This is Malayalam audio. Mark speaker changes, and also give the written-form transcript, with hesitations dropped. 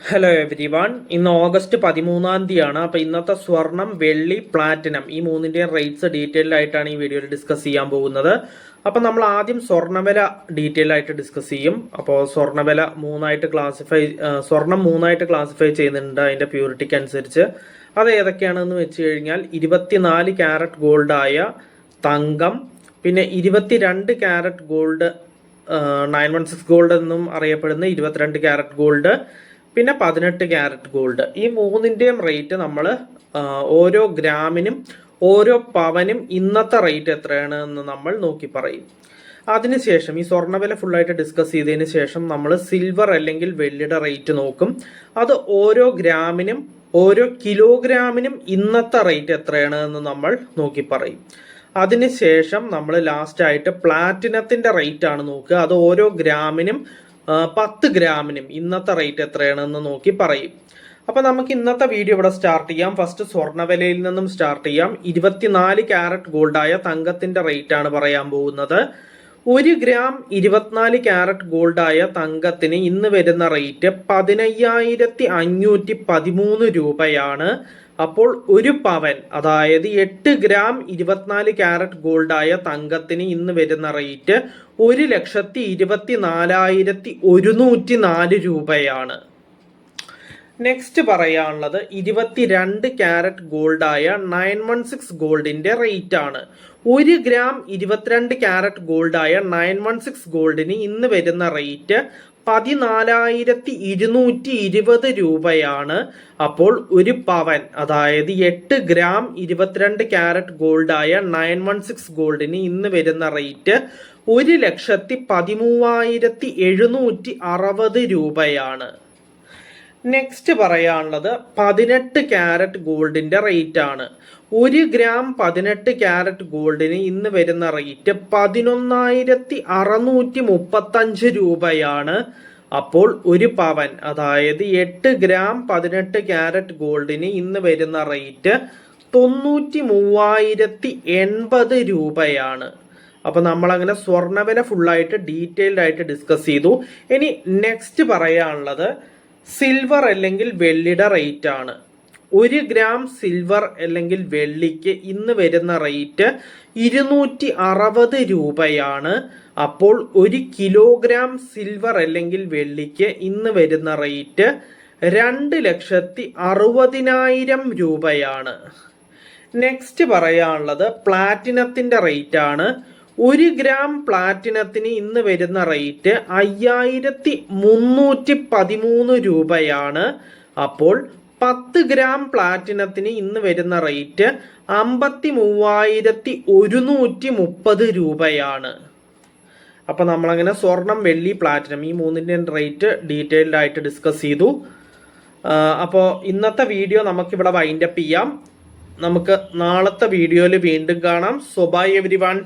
Speaker 1: Hello every one. ഇന്ന് ഓഗസ്റ്റ് 13 അപ്പോൾ ഇന്നത്തെ സ്വർണം, വെള്ളി, പ്ലാറ്റിനം ഈ മൂന്നിൻ്റെയും റേറ്റ്സ് ഡീറ്റെയിൽഡ് ആയിട്ടാണ് ഈ വീഡിയോയിൽ ഡിസ്കസ് ചെയ്യാൻ പോകുന്നത്. അപ്പോൾ നമ്മൾ ആദ്യം സ്വർണ്ണവില ഡീറ്റെയിൽ ആയിട്ട് ഡിസ്കസ് ചെയ്യും. അപ്പോൾ സ്വർണ്ണവില സ്വർണം മൂന്നായിട്ട് ക്ലാസിഫൈ ചെയ്യുന്നുണ്ട് അതിൻ്റെ പ്യൂരിറ്റിക്ക് അനുസരിച്ച്. അത് ഏതൊക്കെയാണെന്ന് വെച്ച് കഴിഞ്ഞാൽ 24 ക്യാരറ്റ് ഗോൾഡായ തങ്കം, പിന്നെ 22 ക്യാരറ്റ് ഗോൾഡ്, 916 ഗോൾഡ് എന്നും അറിയപ്പെടുന്ന 22 ക്യാരറ്റ് ഗോൾഡ്, പിന്നെ 18 ക്യാരറ്റ് ഗോൾഡ്. ഈ മൂന്നിൻ്റെയും റേറ്റ് നമ്മൾ ഓരോ ഗ്രാമിനും ഓരോ പവനും ഇന്നത്തെ റേറ്റ് എത്രയാണ് എന്ന് നമ്മൾ നോക്കി പറയും. അതിനുശേഷം ഈ സ്വർണ്ണവില ഫുള്ളായിട്ട് ഡിസ്കസ് ചെയ്തതിന് ശേഷം നമ്മൾ സിൽവർ അല്ലെങ്കിൽ വെള്ളിയുടെ റേറ്റ് നോക്കും. അത് ഓരോ ഗ്രാമിനും ഓരോ കിലോഗ്രാമിനും ഇന്നത്തെ റേറ്റ് എത്രയാണ് എന്ന് നമ്മൾ നോക്കി പറയും. അതിനുശേഷം നമ്മൾ ലാസ്റ്റ് ആയിട്ട് പ്ലാറ്റിനത്തിന്റെ റേറ്റ് ആണ് നോക്കുക. അത് ഓരോ ഗ്രാമിനും 10 ഗ്രാമിനും ഇന്നത്തെ റേറ്റ് എത്രയാണെന്ന് നോക്കി പറയും. അപ്പൊ നമുക്ക് ഇന്നത്തെ വീഡിയോ ഇവിടെ സ്റ്റാർട്ട് ചെയ്യാം. ഫസ്റ്റ് സ്വർണ്ണവിലയിൽ നിന്നും സ്റ്റാർട്ട് ചെയ്യാം. 24 ക്യാരറ്റ് ഗോൾഡായ തങ്കത്തിന്റെ റേറ്റ് ആണ് പറയാൻ പോകുന്നത്. 1 ഗ്രാം 24 ക്യാരറ്റ് ഗോൾഡായ തങ്കത്തിന് ഇന്ന് വരുന്ന റേറ്റ് 15,513 രൂപയാണ്. അപ്പോൾ ഒരു പവൻ, അതായത് 8 ഗ്രാം 24 ക്യാരറ്റ് ഗോൾഡായ തങ്കത്തിന് ഇന്ന് വരുന്ന റേറ്റ് 1,24,104 രൂപയാണ്. നെക്സ്റ്റ് പറയാനുള്ളത് 22 ക്യാരറ്റ് ഗോൾഡായ 916 ഗോൾഡിന്റെ റേറ്റ് ആണ്. 1 ഗ്രാം 22 ക്യാരറ്റ് ഗോൾഡായ 916 ഗോൾഡിന് ഇന്ന് വരുന്ന റേറ്റ് 14,220 രൂപയാണ്. അപ്പോൾ ഒരു പവൻ, അതായത് 8 ഗ്രാം 22 ക്യാരറ്റ് ഗോൾഡായ 916 ഗോൾഡിന് ഇന്ന് വരുന്ന റേറ്റ് 1,13,760 രൂപയാണ്. നെക്സ്റ്റ് പറയാനുള്ളത് 18 ക്യാരറ്റ് ഗോൾഡിന്റെ റേറ്റ് ആണ്. 1 ഗ്രാം 18 ക്യാരറ്റ് ഗോൾഡിന് ഇന്ന് വരുന്ന റേറ്റ് 11,635 രൂപയാണ്. അപ്പോൾ ഒരു പവൻ, അതായത് 8 ഗ്രാം 18 ക്യാരറ്റ് ഗോൾഡിന് ഇന്ന് വരുന്ന റേറ്റ് 93,080 രൂപയാണ്. അപ്പൊ നമ്മൾ അങ്ങനെ സ്വർണ്ണവില ഫുള്ളായിട്ട് ഡീറ്റെയിൽഡ് ആയിട്ട് ഡിസ്കസ് ചെയ്തു. ഇനി നെക്സ്റ്റ് പറയാനുള്ളത് സിൽവർ അല്ലെങ്കിൽ വെള്ളിയുടെ റേറ്റ് ആണ്. 1 ഗ്രാം സിൽവർ അല്ലെങ്കിൽ വെള്ളിക്ക് ഇന്ന് വരുന്ന റേറ്റ് 260 രൂപയാണ്. അപ്പോൾ 1 കിലോഗ്രാം സിൽവർ അല്ലെങ്കിൽ വെള്ളിക്ക് ഇന്ന് വരുന്ന റേറ്റ് 2,60,000 രൂപയാണ്. നെക്സ്റ്റ് പറയാനുള്ളത് പ്ലാറ്റിനത്തിന്റെ റേറ്റ് ആണ്. 1 ഗ്രാം പ്ലാറ്റിനത്തിന് ഇന്ന് വരുന്ന റേറ്റ് 5,313 രൂപയാണ്. അപ്പോൾ 10 ഗ്രാം പ്ലാറ്റിനത്തിന് ഇന്ന് വരുന്ന റേറ്റ് 53,130 രൂപയാണ്. അപ്പൊ നമ്മളങ്ങനെ സ്വർണം, വെള്ളി, പ്ലാറ്റിനം ഈ മൂന്നിൻ്റെയും റേറ്റ് ഡീറ്റെയിൽഡ് ആയിട്ട് ഡിസ്കസ് ചെയ്തു. അപ്പോൾ ഇന്നത്തെ വീഡിയോ നമുക്കിവിടെ വൈൻഡപ്പ് ചെയ്യാം. നമുക്ക് നാളത്തെ വീഡിയോയിൽ വീണ്ടും കാണാം. So bye every one.